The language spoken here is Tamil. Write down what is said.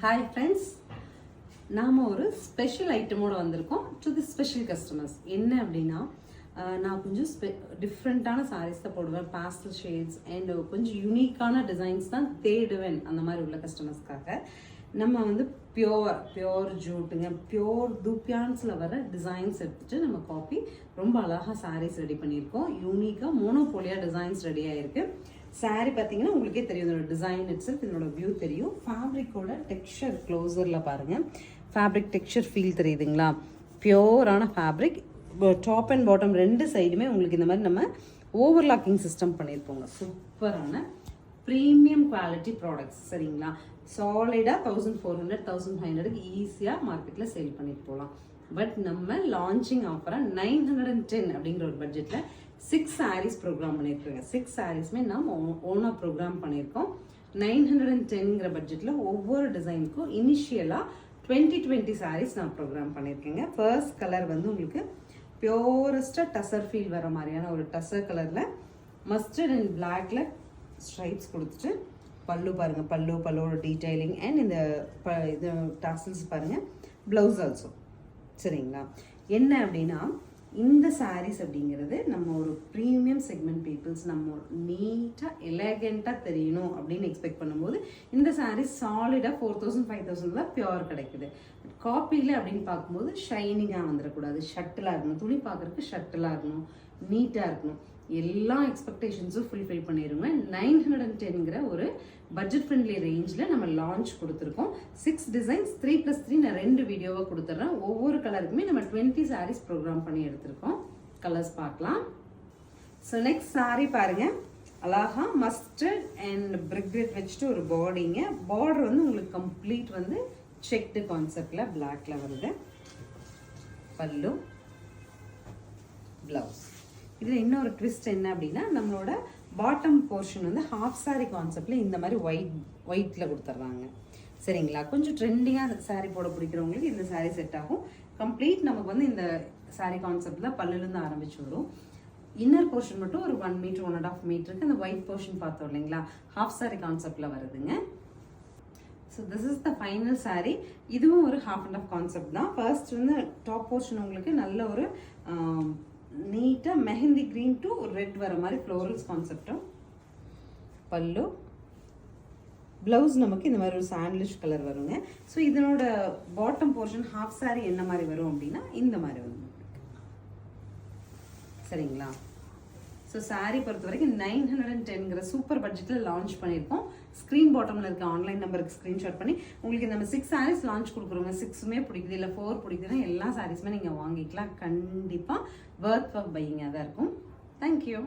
ஹாய் ஃப்ரெண்ட்ஸ், நாம் ஒரு ஸ்பெஷல் ஐட்டமோடு வந்திருக்கோம் டு தி ஸ்பெஷல் கஸ்டமர்ஸ். என்ன அப்படின்னா, நான் கொஞ்சம் டிஃப்ரெண்ட்டான சாரீஸ் தான் போடுவேன். பாஸ்டல் ஷேட்ஸ் அண்ட் கொஞ்சம் யூனிக்கான டிசைன்ஸ் தான் தேடுவேன் அந்த மாதிரி உள்ள கஸ்டமர்ஸ்க்காக. நம்ம வந்து பியோர் ஜூட்டுங்க, பியோர் தூப்பியான்ஸில் வர டிசைன்ஸ் எடுத்துகிட்டு நம்ம காப்பி ரொம்ப அழகாக சாரீஸ் ரெடி பண்ணியிருக்கோம். யூனிக்காக மோனோபோலியாக டிசைன்ஸ் ரெடி ஆகிருக்கு. சாரீ பார்த்தீங்கன்னா உங்களுக்கே தெரியும், இதோட டிசைன் இட்ஸெல்ஃப், இதனோட வியூ தெரியும். ஃபேப்ரிக்கோட டெக்ஸ்சர் க்ளோசரில் பாருங்கள், ஃபேப்ரிக் டெக்ஸ்சர் ஃபீல் தெரியுதுங்களா? பியோரான ஃபேப்ரிக். டாப் அண்ட் பாட்டம் ரெண்டு சைடுமே உங்களுக்கு இந்த மாதிரி நம்ம ஓவர்லாக்கிங் சிஸ்டம் பண்ணியிருப்போங்க. சூப்பரான ப்ரீமியம் குவாலிட்டி ப்ராடக்ட்ஸ், சரிங்களா? சாலிடாக 1400 1500 ஈஸியாக மார்க்கெட்டில் சேல் பண்ணிட்டு போகலாம். பட் நம்ம லான்ச்சிங் ஆஃபராக 910 அப்படிங்கிற ஒரு பட்ஜெட்டில் 6 சாரீஸ் ப்ரோக்ராம் பண்ணியிருக்கோங்க. 6 சாரீஸ்மே நம்ம ஓனாக ப்ரோக்ராம் பண்ணியிருக்கோம். 910ங்கிற பட்ஜெட்டில் ஒவ்வொரு டிசைனுக்கும் இனிஷியலாக 20 சாரீஸ் நான் ப்ரோக்ராம் பண்ணியிருக்கேங்க. ஃபர்ஸ்ட் கலர் வந்து உங்களுக்கு பியோரஸ்டாக டசர் ஃபீல் வர மாதிரியான ஒரு டசர் கலரில் மஸ்டர்ட் அண்ட் பிளாக்ல ஸ்ட்ரைப்ஸ் கொடுத்துட்டு பல்லு பாருங்கள், பல்லோட டீடைலிங் அண்ட் இந்த இது டாசல்ஸ் பாருங்கள், ப்ளவுஸ் ஆல்சோ, சரிங்களா? என்ன அப்படின்னா, இந்த சாரீஸ் அப்படிங்கிறது நம்ம ஒரு ப்ரீமியம் செக்மெண்ட் பீப்புள்ஸ், நம்ம நீட்டாக எலகெண்ட்டாக தெரியணும் அப்படின்னு எக்ஸ்பெக்ட் பண்ணும்போது இந்த சாரீஸ் சாலிடாக 4000 5000 தான் பியோர் கிடைக்குது. காப்பியில் அப்படின்னு பார்க்கும்போது ஷைனிங்காக வந்துடக்கூடாது, ஷட்டிலாக இருக்கணும், துணி பார்க்குறதுக்கு ஷட்டிலாக இருக்கணும், நீட்டாக இருக்கணும். எல்லா எக்ஸ்பெக்டேஷன்ஸும் ஃபுல்ஃபில் பண்ணிடுங்க. 910ங்கிற ஒரு பட்ஜெட் ஃப்ரெண்ட்லி ரேஞ்சில் நம்ம லான்ச் கொடுத்துருக்கோம். 6 டிசைன்ஸ் 3+3 நான் 2 வீடியோவாக கொடுத்துட்றேன். ஒவ்வொரு கலருக்குமே நம்ம 20 சாரீஸ் ப்ரோக்ராம் பண்ணி எடுத்திருக்கோம். கலர்ஸ் பார்க்கலாம். ஸோ நெக்ஸ்ட் சாரீ பாருங்கள், அழகா மஸ்டர்ட் அண்ட் பிரிக் ரெட் வச்சுட்டு ஒரு பாடிங்க. பார்டர் வந்து உங்களுக்கு கம்ப்ளீட் வந்து செக்டு கான்செப்டில் பிளாக்ல வருது. பல்லு, ப்ளவுஸ். இதில் இன்னொரு ட்விஸ்ட் என்ன அப்படின்னா, நம்மளோட பாட்டம் போர்ஷன் வந்து ஹாஃப் சாரி கான்செப்டில் இந்த மாதிரி ஒயிட்டில் கொடுத்துட்றாங்க, சரிங்களா? கொஞ்சம் ட்ரெண்டிங்காக சாரீ போட பிடிக்கிறவங்களுக்கு இந்த சாரீ செட் ஆகும். கம்ப்ளீட் நமக்கு வந்து இந்த சாரீ கான்செப்டில் பல்லுலேருந்து ஆரம்பிச்சு வரும். இன்னர் போர்ஷன் மட்டும் ஒரு 1 மீட்டர் 1.5 மீட்டருக்கு அந்த ஒயிட் போர்ஷன் பார்த்தோம் இல்லைங்களா, ஹாஃப் சாரி கான்செப்டில் வருதுங்க. So this is the final sari. இதுவும் ஒரு ஹாஃப் அண்ட் ஆஃப் கான்செப்ட் தான். ஃபர்ஸ்ட் வந்து டாப் போர்ஷன் உங்களுக்கு நல்ல ஒரு நீட்டாக மெஹந்தி கிரீன் டு ரெட் வர மாதிரி ஃப்ளோரல்ஸ் கான்செப்டும். பல்லு, ப்ளவுஸ் நமக்கு இந்த மாதிரி ஒரு சாண்ட்லிஷ் கலர் வருங்க. ஸோ இதனோட பாட்டம் போர்ஷன் ஹாஃப் சாரி என்ன மாதிரி வரும் அப்படின்னா இந்த மாதிரி வரும், சரிங்களா? ஸோ சாரீ பொறுத்த வரைக்கும் 910ங்கிற சூப்பர் பட்ஜெட்டில் லான்ச் பண்ணியிருக்கோம். ஸ்க்ரீன் பாட்டமில் இருக்க ஆன்லைன் நம்பருக்கு ஸ்க்ரீன்ஷாட் பண்ணி உங்களுக்கு நம்ம 6 சாரீஸ் லான்ச் கொடுக்குறோங்க. 6மே பிடிக்குது இல்லை 4 பிடிக்குதுன்னா எல்லா சாரீஸுமே நீங்கள் வாங்கிக்கலாம். கண்டிப்பாக வர்த் ஆஃப் பையிங்காக தான் இருக்கும். தேங்க்யூ.